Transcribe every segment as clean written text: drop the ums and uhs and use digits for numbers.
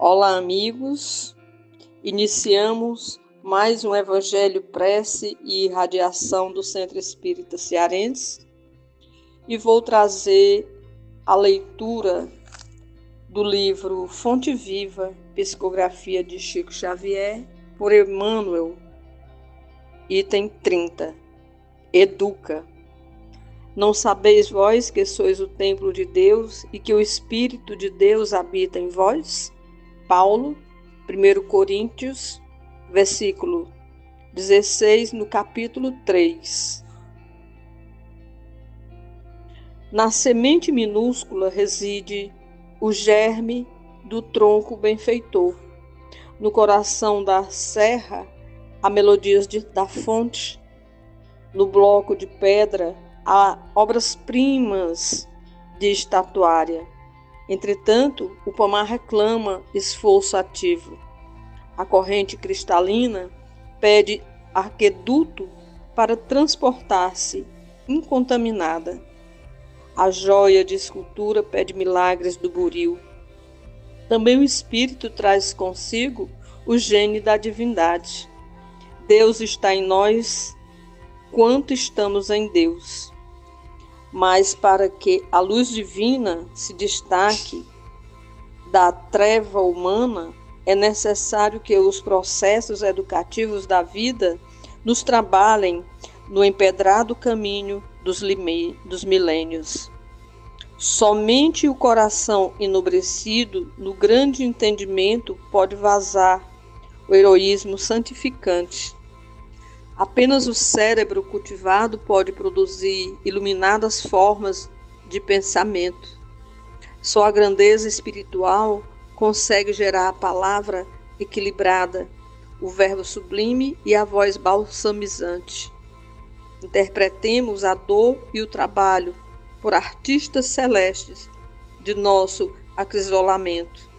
Olá, amigos. Iniciamos mais um Evangelho, Prece e Irradiação do Centro Espírita Cearense e vou trazer a leitura do livro Fonte Viva, Psicografia de Chico Xavier, por Emmanuel, item 30. Educa. Não sabeis vós que sois o templo de Deus e que o Espírito de Deus habita em vós? Paulo, 1 Coríntios, versículo 16, no capítulo 3. Na semente minúscula reside o germe do tronco benfeitor. No coração da serra, há melodias da fonte. No bloco de pedra, há obras-primas de estatuária. Entretanto, o pomar reclama esforço ativo. A corrente cristalina pede aqueduto para transportar-se incontaminada. A joia de escultura pede milagres do buril. Também o Espírito traz consigo o gene da divindade. Deus está em nós quanto estamos em Deus. Mas para que a luz divina se destaque da treva humana, é necessário que os processos educativos da vida nos trabalhem no empedrado caminho dos milênios. Somente o coração enobrecido no grande entendimento pode vazar o heroísmo santificante. Apenas o cérebro cultivado pode produzir iluminadas formas de pensamento. Só a grandeza espiritual consegue gerar a palavra equilibrada, o verbo sublime e a voz balsamizante. Interpretemos a dor e o trabalho por artistas celestes de nosso acrisolamento.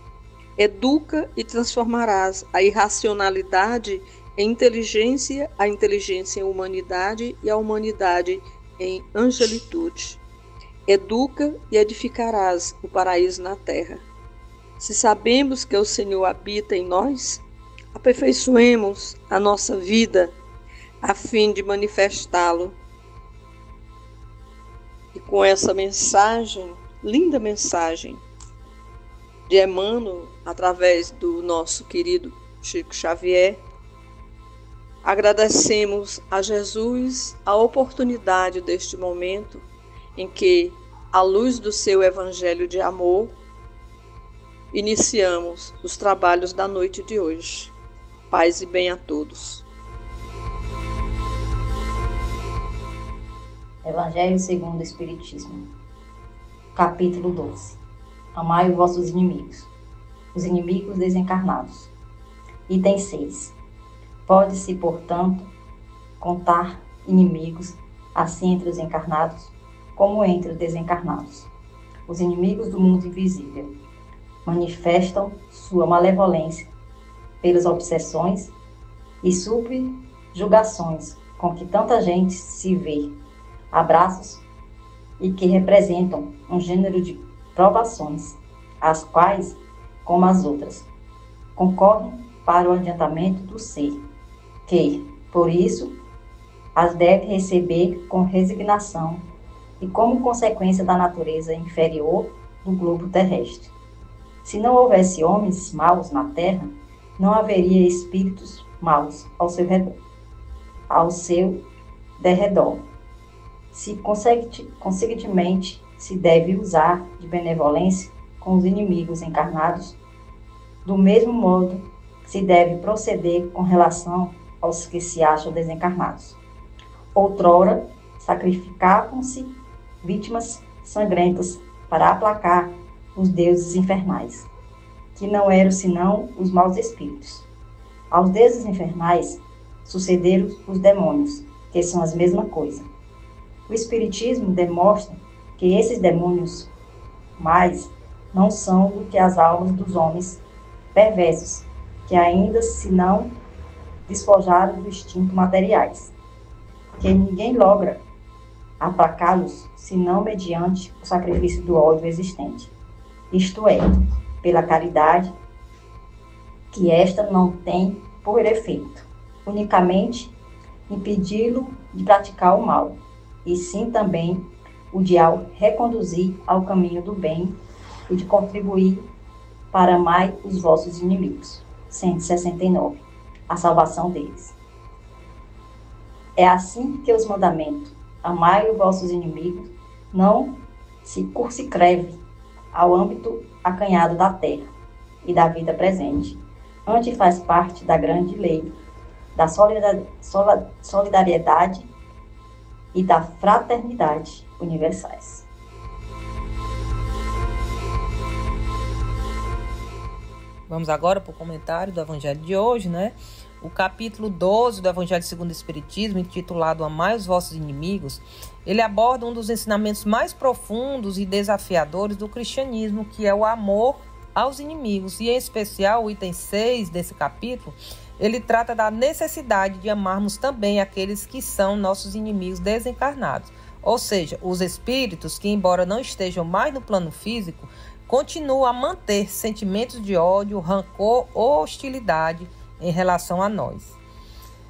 Educa e transformarás a irracionalidade em inteligência, a inteligência em humanidade e a humanidade em angelitude. Educa e edificarás o paraíso na terra. Se sabemos que o Senhor habita em nós, aperfeiçoemos a nossa vida a fim de manifestá-lo. E com essa mensagem, linda mensagem de Emmanuel, através do nosso querido Chico Xavier, agradecemos a Jesus a oportunidade deste momento em que, à luz do seu Evangelho de amor, iniciamos os trabalhos da noite de hoje. Paz e bem a todos. Evangelho segundo o Espiritismo, capítulo 12. Amai os vossos inimigos, os inimigos desencarnados. Item 6. Pode-se, portanto, contar inimigos assim entre os encarnados como entre os desencarnados. Os inimigos do mundo invisível manifestam sua malevolência pelas obsessões e subjugações com que tanta gente se vê, abraços e que representam um gênero de provações, as quais, como as outras, concorrem para o adiantamento do ser, que, por isso, as deve receber com resignação e como consequência da natureza inferior do globo terrestre. Se não houvesse homens maus na terra, não haveria espíritos maus ao seu derredor. Se consequentemente se deve usar de benevolência com os inimigos encarnados, do mesmo modo se deve proceder com relação aos que se acham desencarnados. Outrora, sacrificavam-se vítimas sangrentas para aplacar os deuses infernais, que não eram senão os maus espíritos. Aos deuses infernais sucederam os demônios, que são a mesma coisa. O Espiritismo demonstra que esses demônios mais não são do que as almas dos homens perversos, que ainda se não despojaram do instinto materiais, que ninguém logra aplacá-los senão mediante o sacrifício do ódio existente, isto é, pela caridade que esta não tem por efeito unicamente impedi-lo de praticar o mal, e sim também o de reconduzir ao caminho do bem e de contribuir para amar os vossos inimigos. 169. A salvação deles. É assim que os mandamentos, amai os vossos inimigos, não se circunscreve ao âmbito acanhado da terra e da vida presente, antes faz parte da grande lei da solidariedade e da fraternidade universais. Vamos agora para o comentário do Evangelho de hoje, né? O capítulo 12 do Evangelho segundo o Espiritismo, intitulado Amai os vossos inimigos, ele aborda um dos ensinamentos mais profundos e desafiadores do cristianismo, que é o amor aos inimigos. E, em especial, o item 6 desse capítulo, ele trata da necessidade de amarmos também aqueles que são nossos inimigos desencarnados. Ou seja, os espíritos que, embora não estejam mais no plano físico, continuam a manter sentimentos de ódio, rancor ou hostilidade em relação a nós.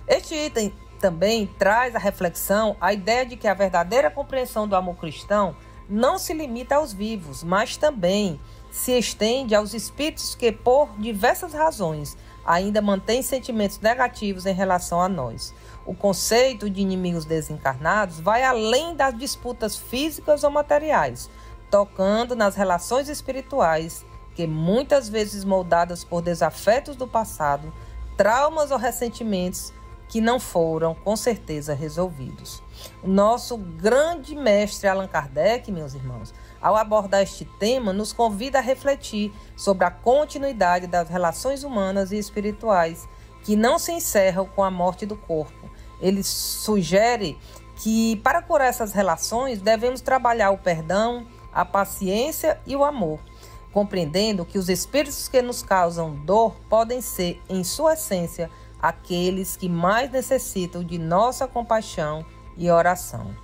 Este item também traz à reflexão a ideia de que a verdadeira compreensão do amor cristão não se limita aos vivos, mas também se estende aos espíritos que, por diversas razões, ainda mantêm sentimentos negativos em relação a nós. O conceito de inimigos desencarnados vai além das disputas físicas ou materiais, tocando nas relações espirituais que, muitas vezes moldadas por desafetos do passado, traumas ou ressentimentos que não foram, com certeza, resolvidos. O nosso grande mestre Allan Kardec, meus irmãos, ao abordar este tema, nos convida a refletir sobre a continuidade das relações humanas e espirituais, que não se encerram com a morte do corpo. Ele sugere que, para curar essas relações, devemos trabalhar o perdão, a paciência e o amor, compreendendo que os espíritos que nos causam dor podem ser, em sua essência, aqueles que mais necessitam de nossa compaixão e oração.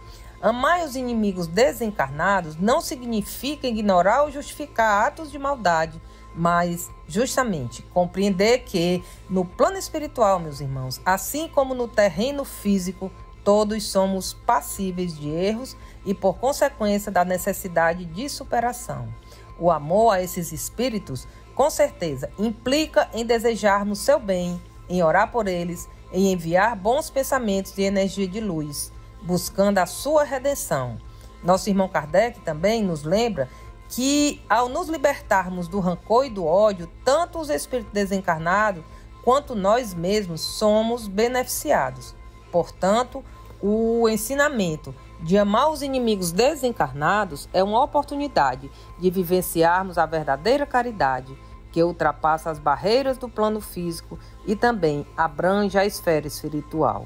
Amar os inimigos desencarnados não significa ignorar ou justificar atos de maldade, mas justamente compreender que, no plano espiritual, meus irmãos, assim como no terreno físico, todos somos passíveis de erros e, por consequência, da necessidade de superação. O amor a esses espíritos, com certeza, implica em desejarmos seu bem, em orar por eles, em enviar bons pensamentos e energia de luz, buscando a sua redenção. Nosso irmão Kardec também nos lembra que, ao nos libertarmos do rancor e do ódio, tanto os espíritos desencarnados quanto nós mesmos somos beneficiados. Portanto, o ensinamento de amar os inimigos desencarnados é uma oportunidade de vivenciarmos a verdadeira caridade, que ultrapassa as barreiras do plano físico e também abrange a esfera espiritual.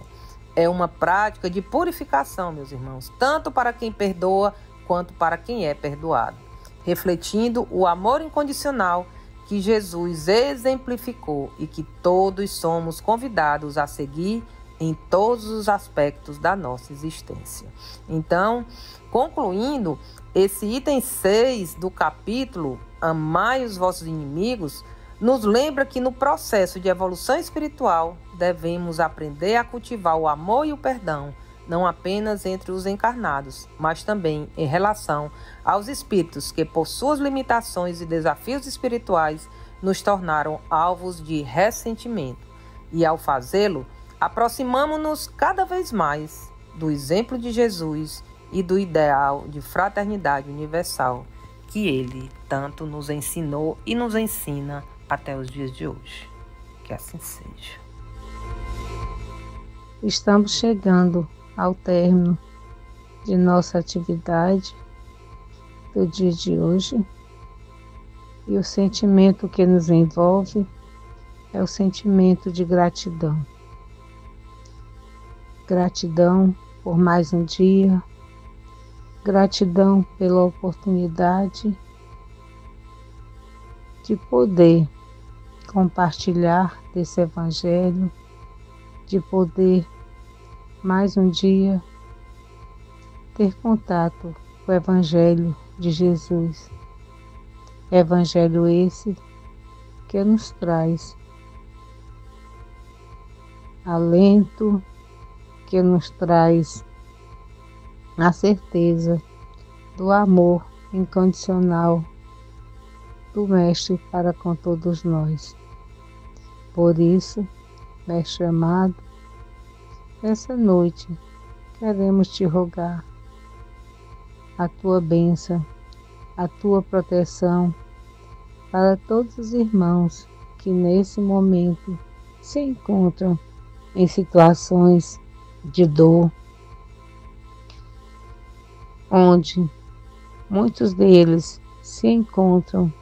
É uma prática de purificação, meus irmãos, tanto para quem perdoa quanto para quem é perdoado, refletindo o amor incondicional que Jesus exemplificou e que todos somos convidados a seguir em todos os aspectos da nossa existência. Então, concluindo, esse item 6 do capítulo Amai os vossos inimigos nos lembra que no processo de evolução espiritual devemos aprender a cultivar o amor e o perdão, não apenas entre os encarnados, mas também em relação aos espíritos que, por suas limitações e desafios espirituais, nos tornaram alvos de ressentimento. E ao fazê-lo, aproximamo-nos cada vez mais do exemplo de Jesus e do ideal de fraternidade universal que ele tanto nos ensinou e nos ensina até os dias de hoje. Que assim seja. Estamos chegando ao término de nossa atividade do dia de hoje e o sentimento que nos envolve é o sentimento de gratidão. Gratidão por mais um dia, gratidão pela oportunidade de poder compartilhar desse Evangelho, de poder mais um dia ter contato com o Evangelho de Jesus. Evangelho esse que nos traz alento que nos traz a certeza do amor incondicional do Mestre para com todos nós. Por isso, Mestre amado, essa noite queremos te rogar a tua bênção, a tua proteção para todos os irmãos que nesse momento se encontram em situações de dor, onde muitos deles se encontram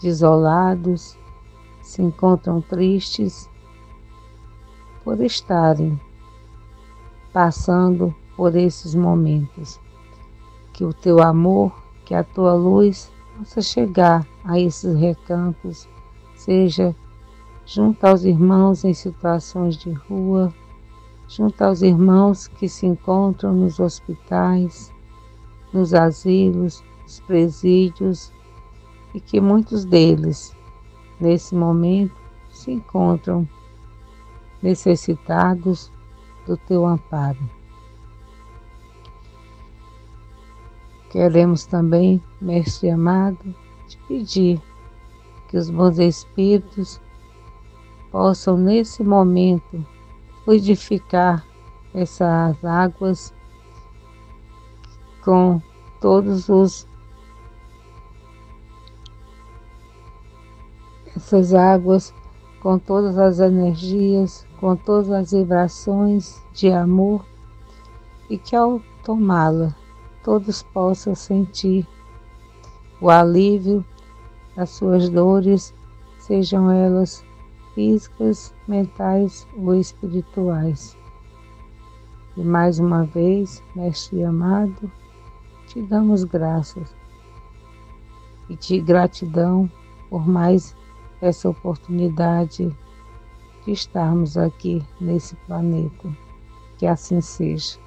desolados, se encontram tristes por estarem passando por esses momentos. Que o teu amor, que a tua luz possa chegar a esses recantos, seja junto aos irmãos em situações de rua, junto aos irmãos que se encontram nos hospitais, nos asilos, nos presídios, e que muitos deles, nesse momento, se encontram necessitados do teu amparo. Queremos também, Mestre amado, te pedir que os bons espíritos possam nesse momento fluidificar essas águas com com todas as energias, com todas as vibrações de amor, e que ao tomá-la todos possam sentir o alívio das suas dores, sejam elas físicas, mentais ou espirituais. E mais uma vez, Mestre amado, te damos graças e de gratidão por mais essa oportunidade de estarmos aqui nesse planeta. Que assim seja.